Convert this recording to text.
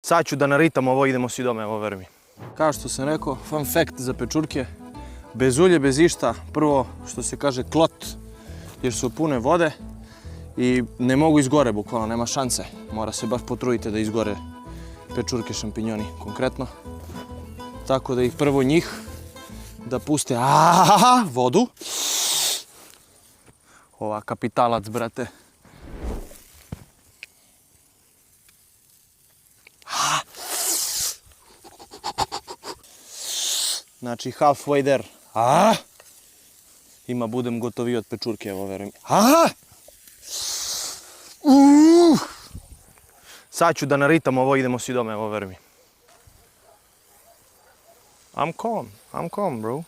Sad ću da naritam ovo, idemo svi doma, evo veruj mi. Kao što sam rekao, fun fact za pečurke. Bez ulje, bez išta. Prvo, što se kaže, klot, jer su pune vode i ne mogu izgore, bukvalno, nema šanse. Mora se baš potruditi da izgore pečurke, šampinjoni konkretno. Tako da ih prvo njih da puste vodu. Ova kapitalac, brate. Znači, halfway there. Ima budem gotovi od pečurke, evo veruj mi. Sad ću da naritam ovo, idemo svi doma, evo veruj mi. I'm calm, bro.